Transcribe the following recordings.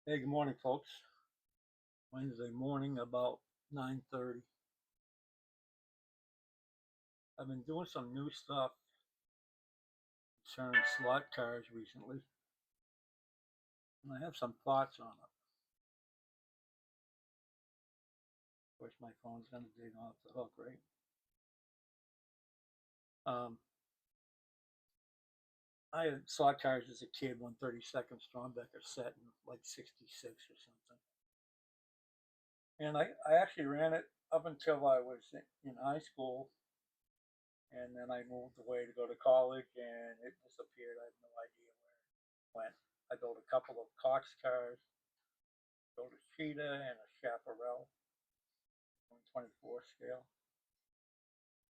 Hey, good morning, folks. Wednesday morning, about 9:30. I've been doing some new stuff concerning slot cars recently, and I have some thoughts on it. Of course, my phone's gonna ding off the hook, right? Um, I had slot cars as a kid, 132nd Strombecker set in like '66 or something, and I actually ran it up until I was in high school, and then I moved away to go to college, and it disappeared. I have no idea where it went. I built a couple of Cox cars, built a Cheetah and a Chaparral, 124 scale.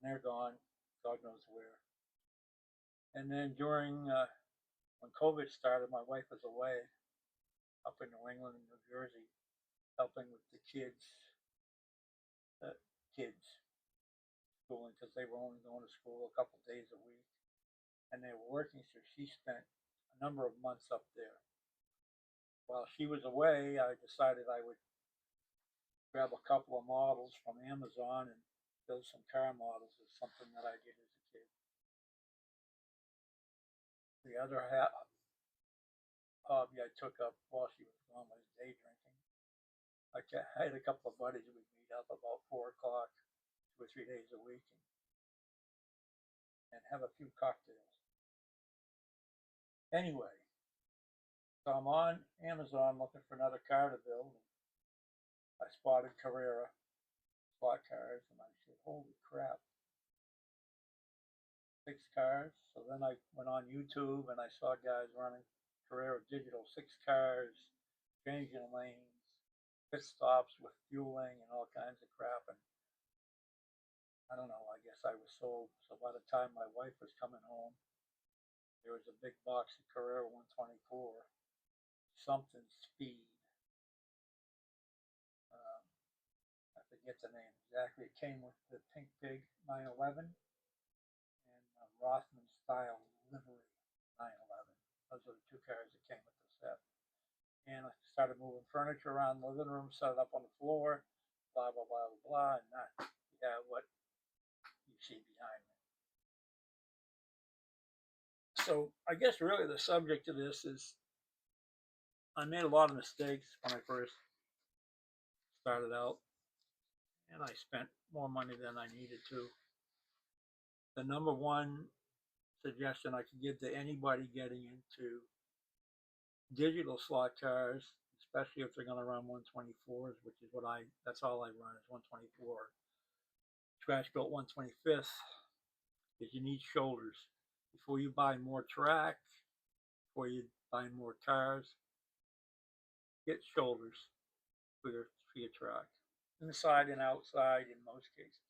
And they're gone, God knows where. And then during when COVID started, my wife was away up in New England and New Jersey, helping with the uh, kids schooling because they were only going to school a couple days a week, and they were working. So she spent a number of months up there. While she was away, I decided I would grab a couple of models from Amazon and build some car models. Is something that I did as a kid. The other hobby I took up while she was gone was day drinking. I had a couple of buddies we'd meet up about 4 o'clock, 2 or 3 days a week, and have a few cocktails. Anyway, so I'm on Amazon looking for another car to build. And I spotted Carrera slot cars, and I said, "Holy crap, 6 cars!" So then I went on YouTube and I saw guys running Carrera digital 6 cars, changing lanes, pit stops with fueling and all kinds of crap. And I don't know, I guess I was sold. So by the time my wife was coming home, there was a big box of Carrera 124, something speed. Um, I forget the name exactly. It came with the Pink Pig 911 and Rothman style livery 911. Those are the 2 cars that came with the set. And I started moving furniture around the living room, set it up on the floor, blah, blah, blah, blah, blah. And that, yeah, what you see behind me. So I guess really the subject of this is I made a lot of mistakes when I first started out, and I spent more money than I needed to. The number one suggestion I could give to anybody getting into digital slot cars, especially if they're going to run 124s, which is that's all I run is 124. Scratch built 125th, is you need shoulders. Before you buy more track, before you buy more cars, get shoulders for your track, inside and outside in most cases.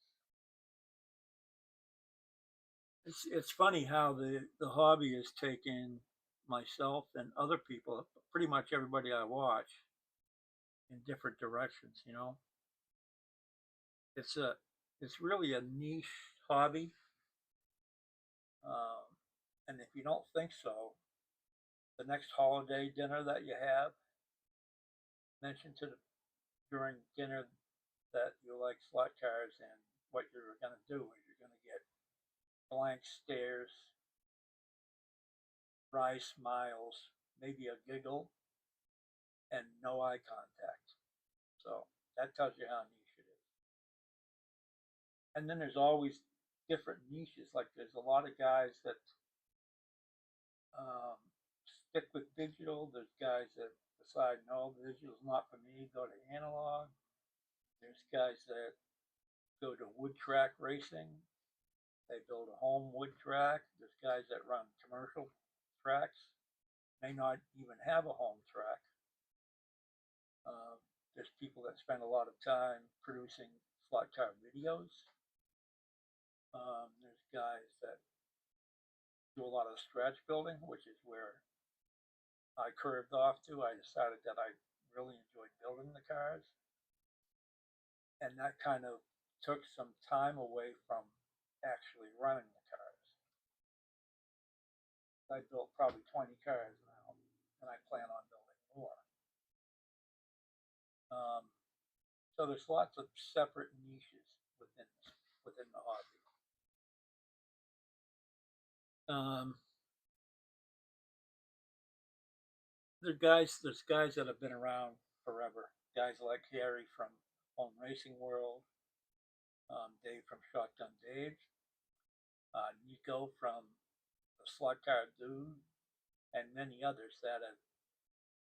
It's funny how the hobby has taken myself and other people, pretty much everybody I watch, in different directions. It's a it's really a niche hobby, um, and if you don't think so, the next holiday dinner that you have, mention to the during dinner that you like slot cars, and what you're going to do is you're going to get blank stares, dry smiles, maybe a giggle, and no eye contact. So that tells you how niche it is. And then there's always different niches. Like there's a lot of guys that um, stick with digital. There's guys that decide, no, digital's not for me, go to analog. There's guys that go to wood track racing. They build a home wood track. There's guys that run commercial tracks, may not even have a home track. There's people that spend a lot of time producing slot car videos. There's guys that do a lot of stretch building, which is where I curved off to. I decided that I really enjoyed building the cars, and that kind of took some time away from actually running the cars. I built probably 20 cars now, and I plan on building more. So there's lots of separate niches within the hobby. Um, there's guys that have been around forever. Guys like Harry from Home Racing World, Dave from Shotgun Dave, Nico from the Slot Car Dude, and many others that have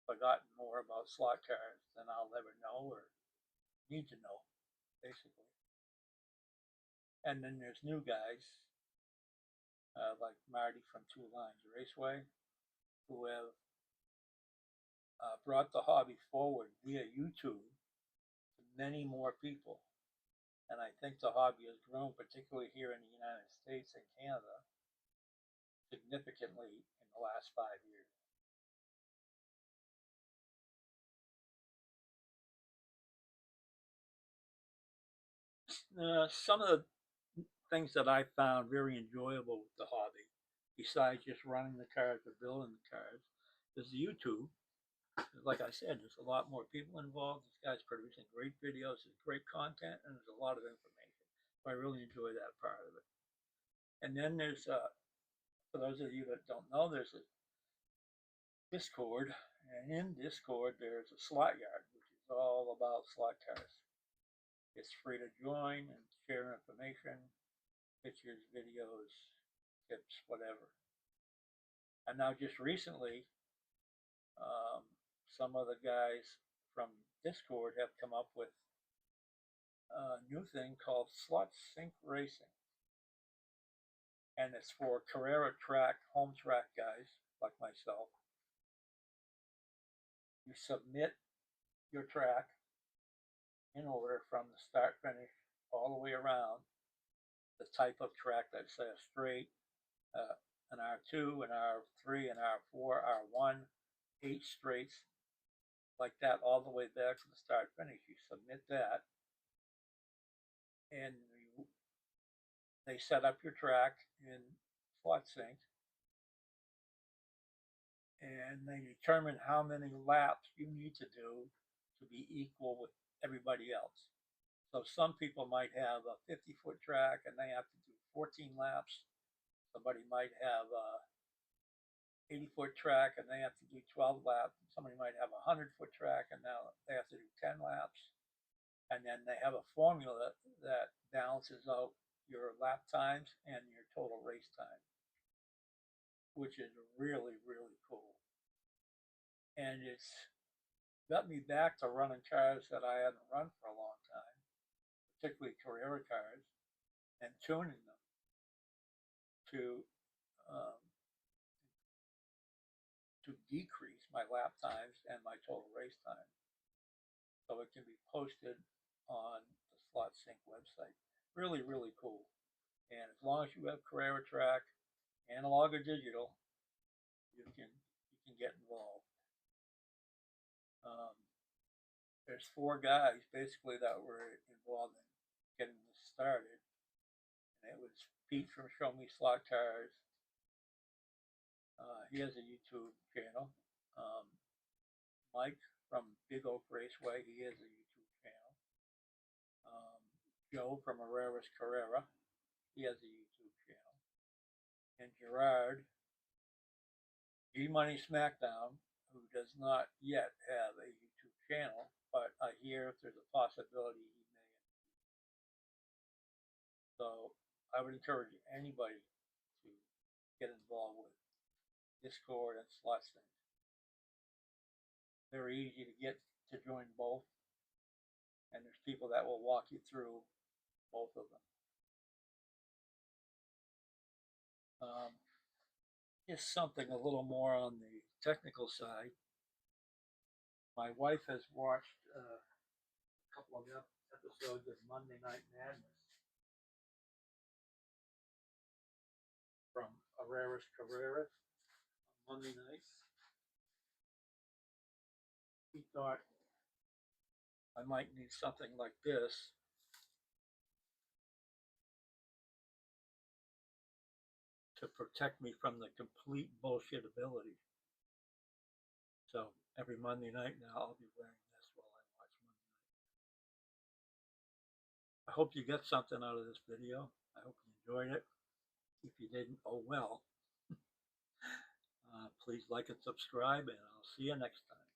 forgotten more about slot cars than I'll ever know or need to know, basically. And then there's new guys like Marty from Two Lines Raceway, who have brought the hobby forward via YouTube to many more people. And I think the hobby has grown, particularly here in the United States and Canada, significantly in the last 5 years. Some of the things that I found very enjoyable with the hobby, besides just running the cars or building the cars, is the YouTube. Like I said, there's a lot more people involved. This guy's producing great videos, there's great content, and there's a lot of information. So I really enjoy that part of it. And then there's, for those of you that don't know, there's a Discord, and in Discord there's a slot yard, which is all about slot cars. It's free to join and share information, pictures, videos, tips, whatever. And now, just recently, um, some of the guys from Discord have come up with a new thing called Slot Sync Racing. And it's for Carrera track, home track guys like myself. You submit your track in order from the start finish all the way around, the type of track, let's say a straight, an R2, an R3, an R4, R1, 8 straights, like that, all the way back to the start finish. You submit that, and they set up your track in SlotSync, and they determine how many laps you need to do to be equal with everybody else. So some people might have a 50-foot track and they have to do 14 laps. Somebody might have a 80-foot track and they have to do 12 laps. Somebody might have a 100-foot track and now they have to do 10 laps. And then they have a formula that balances out your lap times and your total race time, which is really, really cool. And it's got me back to running cars that I hadn't run for a long time, particularly Carrera cars, and tuning them to um, to decrease my lap times and my total race time, so it can be posted on the SlotSync website. Really, really cool. And as long as you have Carrera track, analog or digital, you can get involved. Um, there's 4 guys basically that were involved in getting this started, and it was Pete from Show Me Slot Cars. He has a YouTube channel. Mike from Big Oak Raceway, he has a YouTube channel. Joe from Herrera's Carrera, he has a YouTube channel. And Gerard, G Money Smackdown, who does not yet have a YouTube channel, but I hear there's a possibility he may. So I would encourage anybody to get involved with Discord and SlotSync. Very easy to get to join both, and there's people that will walk you through both of them. Just something a little more on the technical side. My wife has watched a couple of episodes of Monday Night Madness from Herrera's Carrera on Monday nights. He thought I might need something like this to protect me from the complete bullshit ability. So every Monday night now I'll be wearing this while I watch Monday Night. hope you get something out of this video. I hope you enjoyed it. If you didn't, oh well. Please like and subscribe, and I'll see you next time.